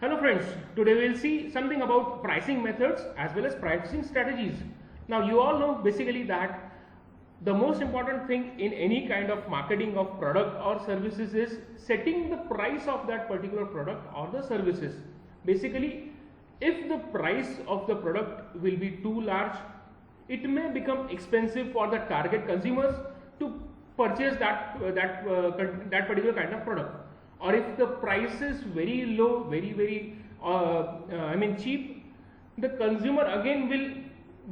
Hello friends, today we will see something about pricing methods as well as pricing strategies. Now you all know basically that the most important thing in any kind of marketing of product or services is setting the price of that particular product or the services. Basically, if the price of the product will be too large, it may become expensive for the target consumers to purchase that particular kind of product. Or if the price is very low, very cheap, the consumer again will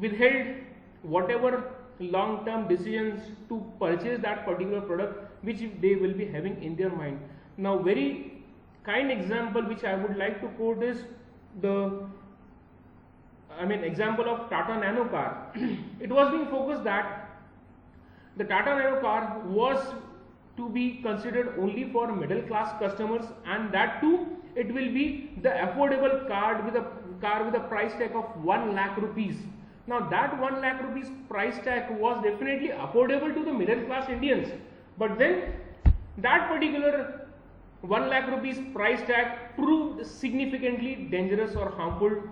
withhold whatever long-term decisions to purchase that particular product which they will be having in their mind. Now, very kind example which I would like to quote is the example of Tata Nano car. It was being focused that the Tata Nano car was to be considered only for middle class customers, and that too it will be the affordable car with a price tag of 1 lakh rupees. Now that 1 lakh rupees price tag was definitely affordable to the middle class Indians, but then that particular 1 lakh rupees price tag proved significantly dangerous or harmful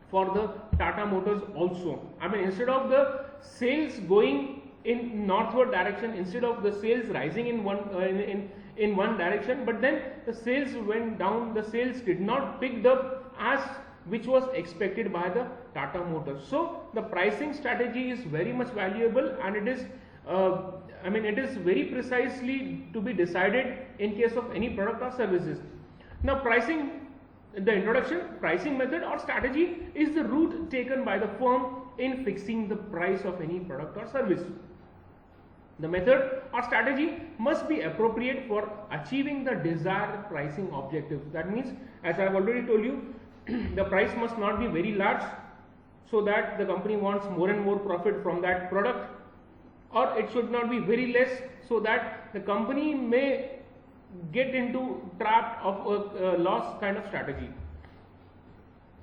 for the Tata Motors also. Instead of the sales going in northward direction, instead of the sales rising in one direction, but then the sales went down, the sales did not pick up as which was expected by the Tata Motors. So the pricing strategy is very much valuable, and it is it is very precisely to be decided in case of any product or services. Now pricing, the introduction, pricing method or strategy is the route taken by the firm in fixing the price of any product or service. The method or strategy must be appropriate for achieving the desired pricing objective. That means, as I have already told you, the price must not be very large so that the company wants more and more profit from that product, or it should not be very less so that the company may get into trap of a loss kind of strategy.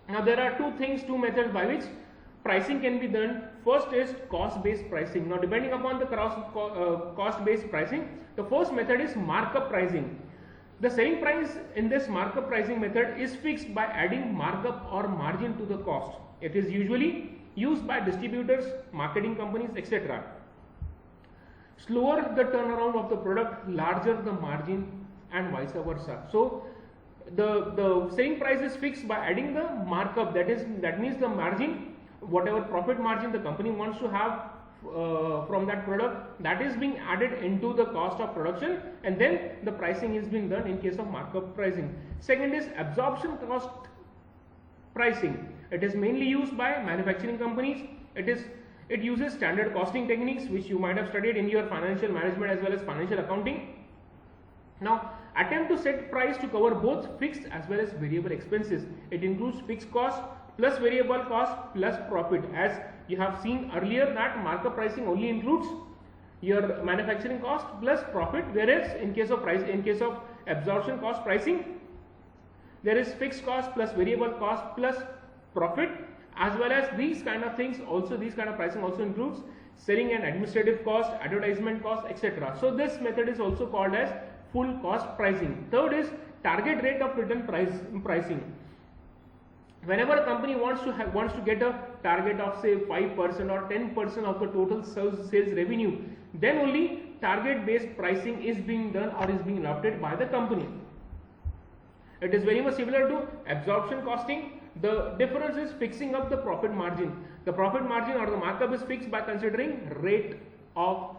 Now there are two methods by which pricing can be done. First is cost-based pricing. Now depending upon the cost-based pricing, the first method is markup pricing. The selling price in this markup pricing method is fixed by adding markup or margin to the cost. It is usually used by distributors, marketing companies, etc. Slower the turnaround of the product, larger the margin, and vice versa. So the selling price is fixed by adding the markup, that means the margin, whatever profit margin the company wants to have from that product, that is being added into the cost of production, and then the pricing is being done in case of markup pricing. Second is absorption cost pricing. It is mainly used by manufacturing companies. It uses standard costing techniques which you might have studied in your financial management as well as financial accounting. Now attempt to set price to cover both fixed as well as variable expenses. It includes fixed cost plus variable cost plus profit. As you have seen earlier that markup pricing only includes your manufacturing cost plus profit, whereas in case of absorption cost pricing, there is fixed cost plus variable cost plus profit, as well as these kind of things also, these kind of pricing also includes selling and administrative cost, advertisement cost, etc. So this method is also called as full cost pricing. Third is target rate of return pricing. Whenever a company wants to get a target of say 5% or 10% of the total sales revenue, then only target based pricing is being done or is being adopted by the company. It is very much similar to absorption costing. The difference is fixing up the profit margin. The profit margin or the markup is fixed by considering rate of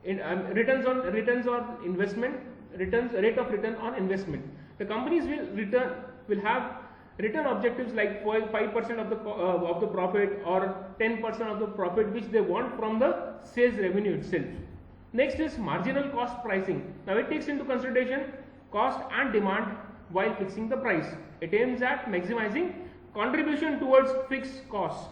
returns on investment, rate of return on investment. The companies will have return objectives like 5% of the profit or 10% of the profit which they want from the sales revenue itself. Next is marginal cost pricing. Now it takes into consideration cost and demand while fixing the price. It aims at maximizing contribution towards fixed costs.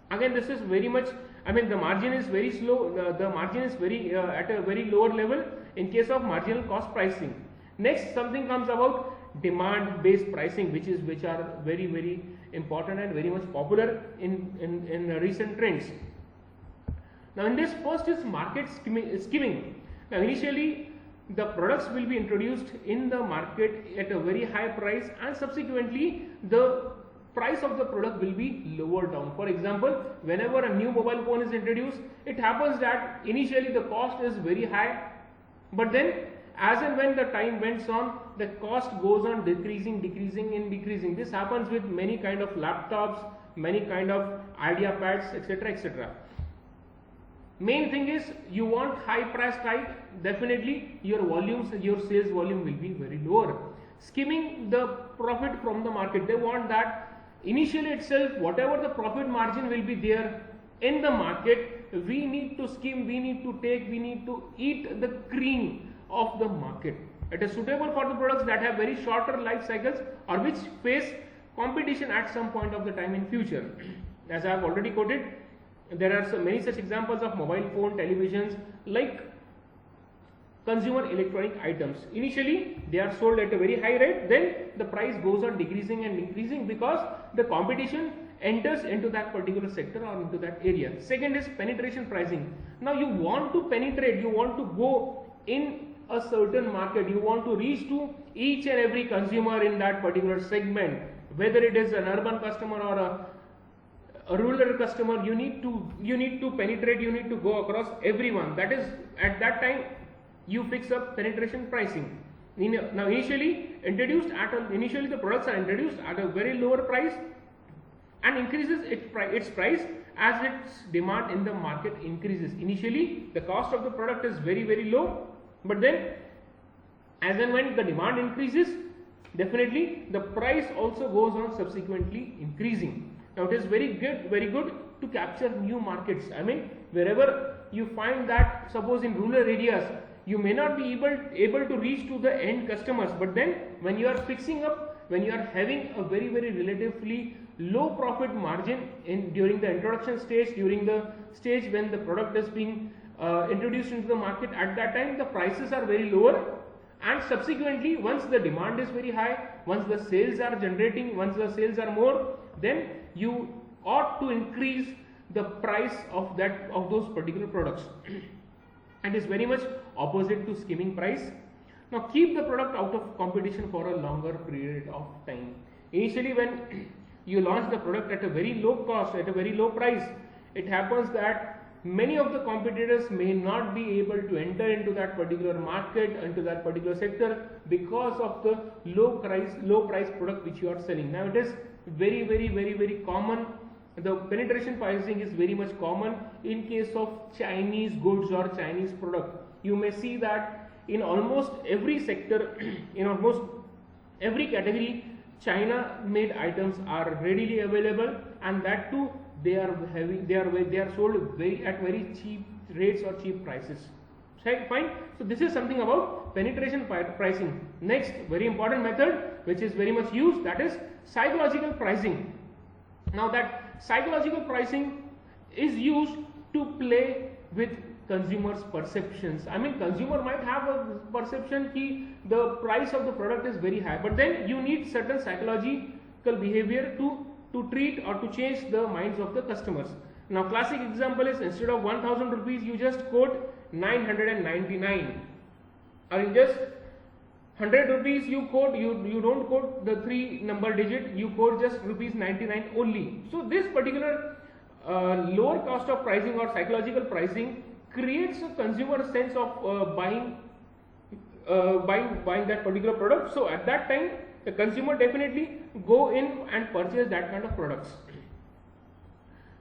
Again, this is very much, the margin is very slow, the margin is very at a very lower level in case of marginal cost pricing. Next, something comes about demand based pricing, which are very important and very much popular in recent trends. Now in this, first is market skimming. Now initially the products will be introduced in the market at a very high price, and subsequently the price of the product will be lower down. For example, whenever a new mobile phone is introduced, it happens that initially the cost is very high, but then as and when the time went on, the cost goes on decreasing. This happens with many kind of laptops, many kind of idea pads, etc. Main thing is, you want high price tag, definitely your sales volume will be very lower. Skimming the profit from the market, they want that initially itself, whatever the profit margin will be there in the market, we need to skim, we need to eat the cream of the market. It is suitable for the products that have very shorter life cycles or which face competition at some point of the time in future. As I have already quoted, there are many such examples of mobile phone, televisions, like consumer electronic items. Initially they are sold at a very high rate, then the price goes on decreasing and increasing because the competition enters into that particular sector or into that area. Second is penetration pricing. Now you want to penetrate, you want to go in a certain market, you want to reach to each and every consumer in that particular segment, whether it is an urban customer or a rural customer. You need to penetrate, you need to go across everyone. That is, at that time you fix up penetration pricing. Now initially the products are introduced at a very lower price and increases its price as its demand in the market increases. Initially the cost of the product is very low, but then as and when the demand increases, definitely the price also goes on subsequently increasing. Now it is very good to capture new markets. I mean, wherever you find that, suppose in rural areas you may not be able to reach to the end customers, but then when you are fixing up, when you are having a very relatively low profit margin during the introduction stage, during the stage when the product is being introduced into the market, at that time the prices are very lower, and subsequently once the demand is very high, once the sales are generating, once the sales are more, then you ought to increase the price of those particular products. And is very much opposite to skimming price. Now keep the product out of competition for a longer period of time. Initially when you launch the product at a very low cost, at a very low price, it happens that many of the competitors may not be able to enter into that particular market, into that particular sector, because of the low price product which you are selling. Now it is very common. The penetration pricing is very much common in case of Chinese goods or Chinese product. You may see that in almost every sector, in almost every category, China made items are readily available, and that too they are sold at very cheap rates or cheap prices. Fine. So this is something about penetration pricing. Next very important method which is very much used, that is psychological pricing. Now that psychological pricing is used to play with consumers' perceptions. I mean, consumer might have a perception that the price of the product is very high, but then you need certain psychological behavior to treat or to change the minds of the customers. Now classic example is, instead of 1000 rupees you just quote 999, or in just 100 rupees you quote, you don't quote the 3 number digit, you quote just rupees 99 only. So this particular lower cost of pricing or psychological pricing creates a consumer sense of buying that particular product. So at that time the consumer definitely go in and purchase that kind of products.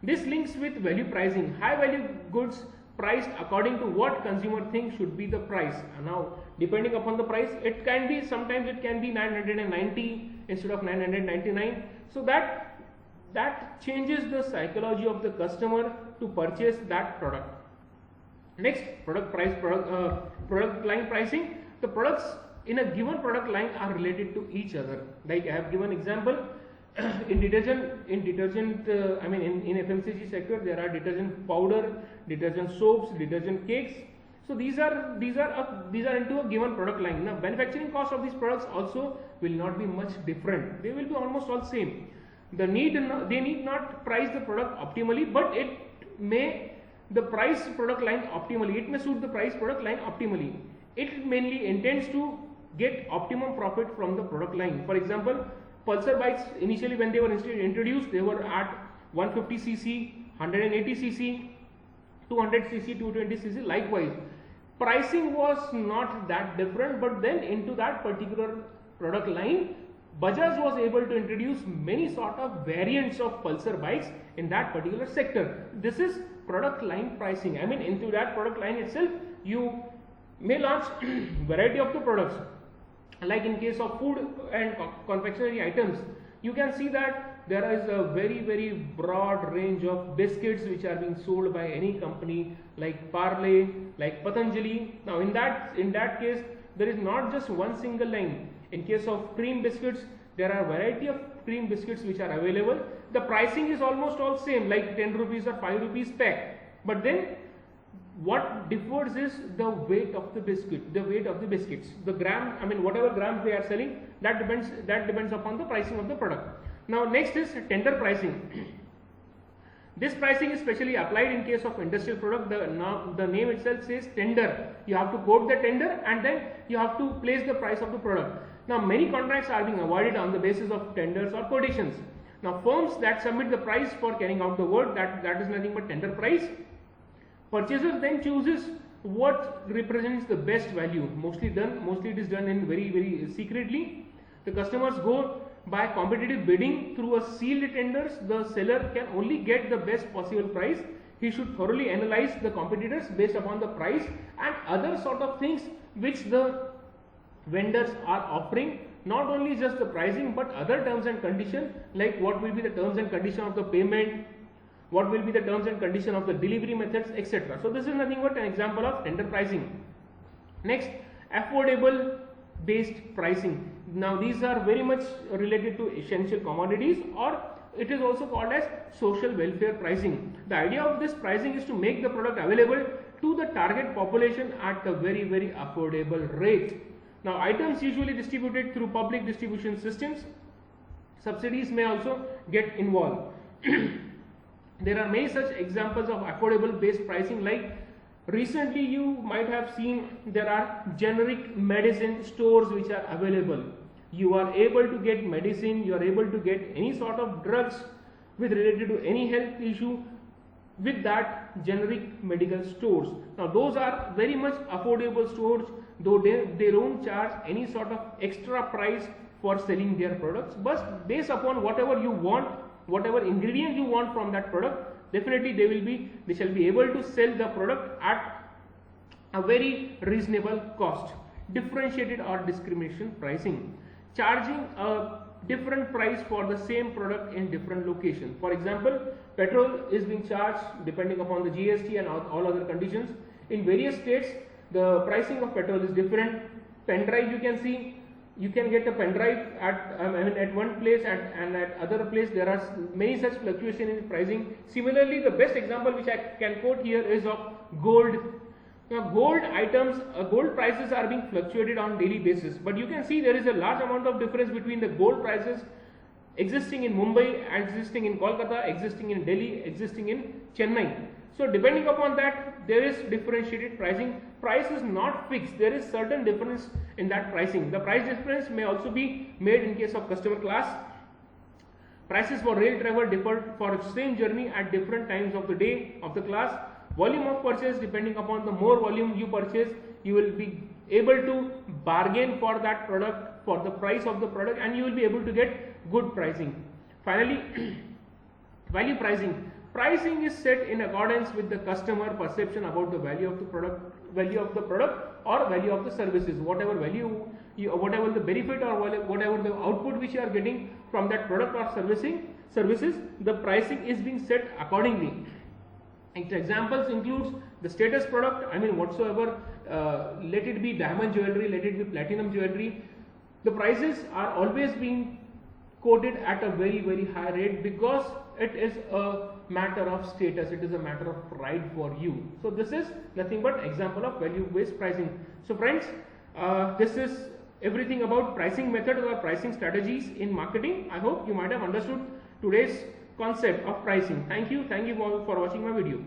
This links with value pricing. High value goods priced according to what consumer thinks should be the price. And now depending upon the price, it can be, sometimes it can be 990 instead of 999. So that changes the psychology of the customer to purchase that product. Next, product line pricing. The products in a given product line are related to each other. Like I have given example, in FMCG sector there are detergent powder, detergent soaps, detergent cakes. So these are into a given product line. Now manufacturing cost of these products also will not be much different. They will be almost all same. They need not price the product optimally, but it may suit the price product line optimally. it mainly intends to get optimum profit from the product line. For example, Pulsar bikes initially when they were introduced, they were at 150cc, 180cc, 200cc, 220cc. Likewise, pricing was not that different, but then into that particular product line, Bajaj was able to introduce many sort of variants of Pulsar bikes in that particular sector. This is product line pricing. I mean, into that product line itself, you may launch variety of the products. Like in case of food and confectionery items, you can see that there is a very broad range of biscuits which are being sold by any company like Parle, like Patanjali. Now in that case, there is not just one single line. In case of cream biscuits, there are variety of cream biscuits which are available. The pricing is almost all same, like 10 rupees or 5 rupees pack. But then what differs is the weight of the biscuit, the weight of the biscuits, the gram, I mean whatever grams they are selling, that depends upon the pricing of the product. Now next is tender pricing. This pricing is specially applied in case of industrial product. The name itself says tender. You have to quote the tender and then you have to place the price of the product. Now many contracts are being avoided on the basis of tenders or quotations. Now firms that submit the price for carrying out the work, that is nothing but tender price. Purchaser then chooses what represents the best value. Mostly it is done in very secretly. The customers go by competitive bidding through a sealed tenders. The seller can only get the best possible price. He should thoroughly analyze the competitors based upon the price and other sort of things which the vendors are offering. Not only just the pricing but other terms and conditions, like what will be the terms and condition of the payment, what will be the terms and condition of the delivery methods, etc. So this is nothing but an example of tender pricing. Next, affordable based pricing. Now these are very much related to essential commodities, or it is also called as social welfare pricing. The idea of this pricing is to make the product available to the target population at a very affordable rate. Now items usually distributed through public distribution systems. Subsidies may also get involved. There are many such examples of affordable based pricing, like recently you might have seen there are generic medicine stores which are available. You are able to get medicine, you are able to get any sort of drugs with related to any health issue with that generic medical stores. Now those are very much affordable stores, though they don't charge any sort of extra price for selling their products, but based upon whatever you want, whatever ingredient you want from that product, definitely they shall be able to sell the product at a very reasonable cost. Differentiated or discrimination pricing, charging a different price for the same product in different locations. For example, petrol is being charged depending upon the GST and all other conditions. In various states, the pricing of petrol is different. Pen drive, you can see, you can get a pen drive at one place and at other place there are many such fluctuation in pricing. Similarly, the best example which I can quote here is of gold. Now gold items, gold prices are being fluctuated on daily basis, but you can see there is a large amount of difference between the gold prices existing in Mumbai, existing in Kolkata, existing in Delhi, existing in Chennai. So depending upon that, there is differentiated pricing. Price is not fixed. There is certain difference in that pricing. The price difference may also be made in case of customer class. Prices for rail travel differ for same journey at different times of the day of the class. Volume of purchase, depending upon the more volume you purchase, you will be able to bargain for that product, for the price of the product, and you will be able to get good pricing. Finally, value pricing. Pricing is set in accordance with the customer perception about the value of the product or value of the services. Whatever value, whatever the benefit or whatever the output which you are getting from that product or services, the pricing is being set accordingly. Examples includes the status product, I mean whatsoever, let it be diamond jewelry, let it be platinum jewelry. The prices are always being quoted at a very high rate because it is a matter of status, it is a matter of pride for you. So this is nothing but example of value based pricing. So friends, this is everything about pricing method or pricing strategies in marketing. I hope you might have understood today's concept of pricing. Thank you for watching my video.